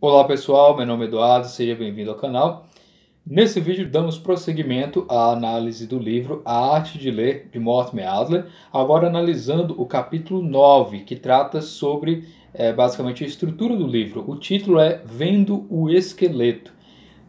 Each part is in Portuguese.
Olá pessoal, meu nome é Eduardo, seja bem-vindo ao canal. Nesse vídeo damos prosseguimento à análise do livro A Arte de Ler, de Mortimer Adler, agora analisando o capítulo 9, que trata sobre basicamente a estrutura do livro. O título é Vendo o Esqueleto.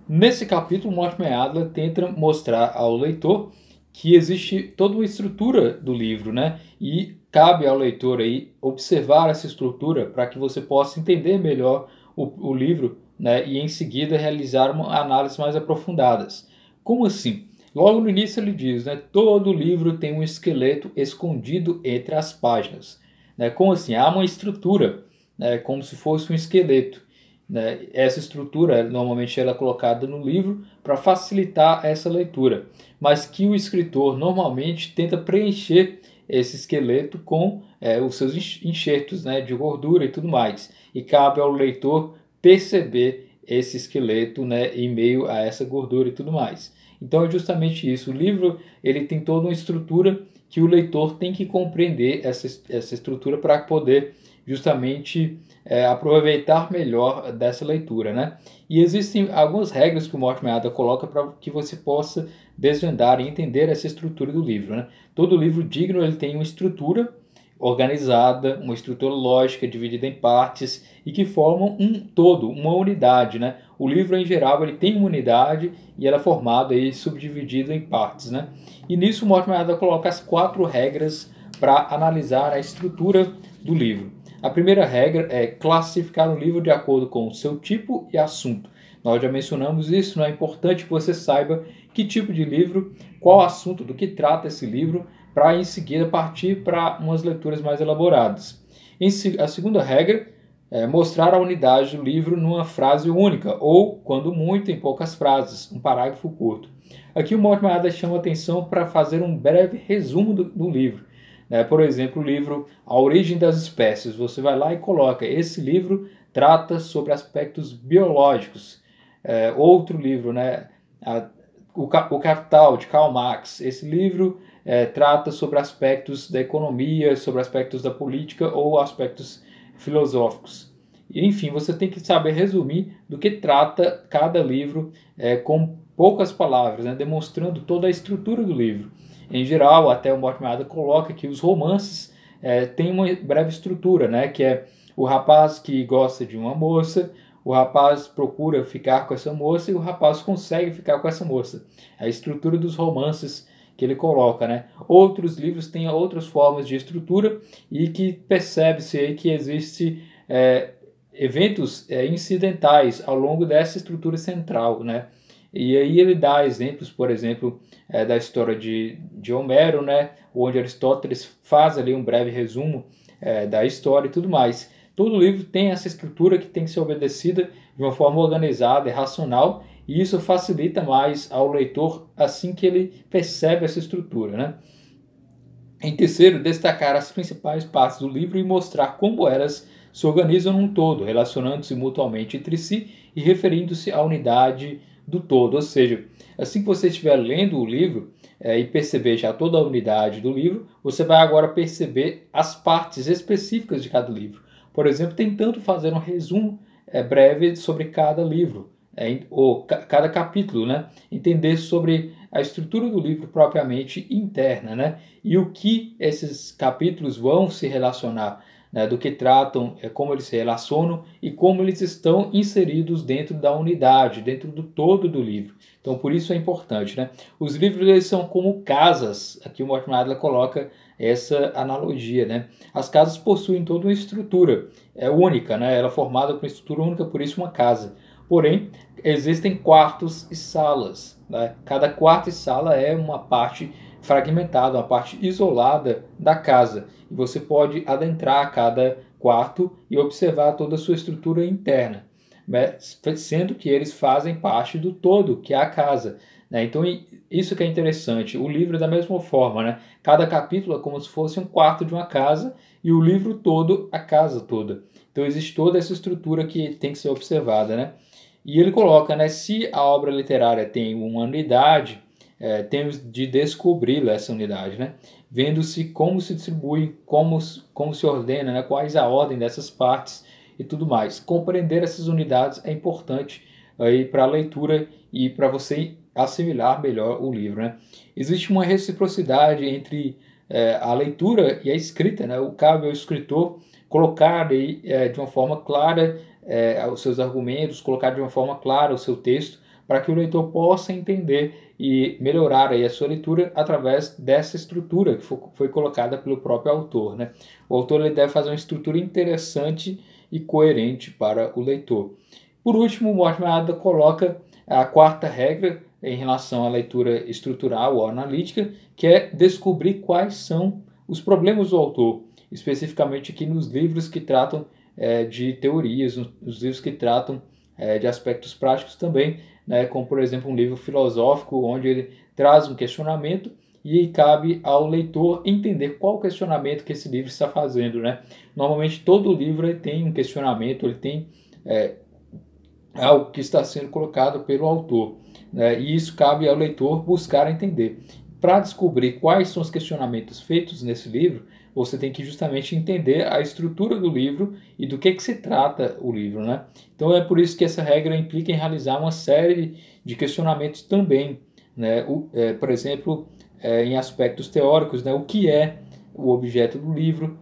Nesse capítulo, Mortimer Adler tenta mostrar ao leitor que existe toda uma estrutura do livro, né? E cabe ao leitor aí observar essa estrutura para que você possa entender melhor o livro, né? E em seguida realizar uma análise mais aprofundadas. Como assim? Logo no início ele diz, né? Todo livro tem um esqueleto escondido entre as páginas, né? Como assim? Há uma estrutura, né? Como se fosse um esqueleto. Né? Essa estrutura normalmente ela é colocada no livro para facilitar essa leitura, mas que o escritor normalmente tenta preencher esse esqueleto com os seus enxertos, né, de gordura e tudo mais, e cabe ao leitor perceber esse esqueleto, né, em meio a essa gordura e tudo mais. Então é justamente isso. O livro ele tem toda uma estrutura que o leitor tem que compreender essa estrutura para poder justamente aproveitar melhor dessa leitura, né? E existem algumas regras que o Mortimer Adler coloca para que você possa desvendar e entender essa estrutura do livro, né? Todo livro digno ele tem uma estrutura organizada, uma estrutura lógica dividida em partes e que formam um todo, uma unidade, né? O livro em geral ele tem uma unidade e ela é formada e subdividida em partes, né? E nisso o Mortimer Adler coloca as 4 regras para analisar a estrutura do livro. A primeira regra é classificar o livro de acordo com o seu tipo e assunto. Nós já mencionamos isso, não é importante que você saiba que tipo de livro, qual assunto, do que trata esse livro, para em seguida partir para umas leituras mais elaboradas. A segunda regra é mostrar a unidade do livro numa frase única, ou, quando muito, em poucas frases, um parágrafo curto. Aqui o Mortimer Adler chama atenção para fazer um breve resumo do livro. Por exemplo, o livro A Origem das Espécies. Você vai lá e coloca, esse livro trata sobre aspectos biológicos. Outro livro, né, o Capital, de Karl Marx. Esse livro trata sobre aspectos da economia, sobre aspectos da política ou aspectos filosóficos. Enfim, você tem que saber resumir do que trata cada livro com poucas palavras, né, demonstrando toda a estrutura do livro. Em geral, até o Mortimer Adler coloca que os romances têm uma breve estrutura, né, que é o rapaz que gosta de uma moça, o rapaz procura ficar com essa moça e o rapaz consegue ficar com essa moça. A estrutura dos romances que ele coloca, né? Outros livros têm outras formas de estrutura e que percebe-se aí que existe eventos incidentais ao longo dessa estrutura central, né? E aí ele dá exemplos, por exemplo, da história de Homero, né? Onde Aristóteles faz ali um breve resumo da história e tudo mais. Todo livro tem essa estrutura que tem que ser obedecida de uma forma organizada e racional, e isso facilita mais ao leitor assim que ele percebe essa estrutura, né? Em terceiro, destacar as principais partes do livro e mostrar como elas se organizam num todo, relacionando-se mutuamente entre si e referindo-se à unidade do todo. Ou seja, assim que você estiver lendo o livro e perceber já toda a unidade do livro, você vai agora perceber as partes específicas de cada livro. Por exemplo, tentando fazer um resumo breve sobre cada livro, ou cada capítulo, né? Entender sobre a estrutura do livro propriamente interna, né? E o que esses capítulos vão se relacionar, né? Do que tratam, como eles se relacionam e como eles estão inseridos dentro da unidade, dentro do todo do livro. Então, por isso é importante, né? Os livros eles são como casas, aqui o Mortimer Adler coloca essa analogia, né? As casas possuem toda uma estrutura única, né? Ela é formada por uma estrutura única, por isso uma casa. Porém, existem quartos e salas, né? Cada quarto e sala é uma parte fragmentada, uma parte isolada da casa. E você pode adentrar cada quarto e observar toda a sua estrutura interna, né? Sendo que eles fazem parte do todo, que é a casa. Então, isso que é interessante. O livro é da mesma forma, né? Cada capítulo é como se fosse um quarto de uma casa e o livro todo, a casa toda. Então, existe toda essa estrutura que tem que ser observada, né? E ele coloca, né? Se a obra literária tem uma unidade, temos de descobri-la, essa unidade, né? Vendo-se como se distribui, como se ordena, né? Quais a ordem dessas partes e tudo mais. Compreender essas unidades é importante aí para a leitura e para você assimilar melhor o livro, né? Existe uma reciprocidade entre a leitura e a escrita, né? Cabe ao escritor colocar aí, de uma forma clara os seus argumentos, colocar de uma forma clara o seu texto, para que o leitor possa entender e melhorar aí a sua leitura através dessa estrutura que foi colocada pelo próprio autor, né? O autor ele deve fazer uma estrutura interessante e coerente para o leitor. Por último, Mortimer Adler coloca a quarta regra em relação à leitura estrutural ou analítica, que é descobrir quais são os problemas do autor, especificamente aqui nos livros que tratam de teorias, nos livros que tratam de aspectos práticos também, né, como por exemplo um livro filosófico onde ele traz um questionamento e aí cabe ao leitor entender qual o questionamento que esse livro está fazendo, né? Normalmente todo livro ele tem um questionamento, ele tem algo que está sendo colocado pelo autor, né? E isso cabe ao leitor buscar entender. Para descobrir quais são os questionamentos feitos nesse livro, você tem que justamente entender a estrutura do livro e do que se trata o livro, né? Então é por isso que essa regra implica em realizar uma série de questionamentos também, né? Por exemplo, em aspectos teóricos, né? O que é o objeto do livro,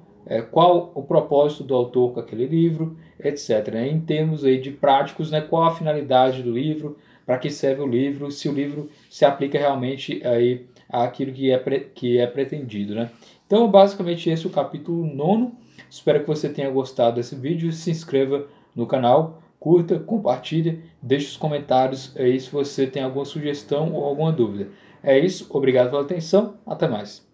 qual o propósito do autor com aquele livro, etc. Em termos aí de práticos, né? Qual a finalidade do livro, para que serve o livro, se o livro se aplica realmente aí àquilo que é pretendido, né? Então, basicamente, esse é o capítulo 9. Espero que você tenha gostado desse vídeo. Se inscreva no canal, curta, compartilhe, deixe os comentários aí se você tem alguma sugestão ou alguma dúvida. É isso, obrigado pela atenção, até mais.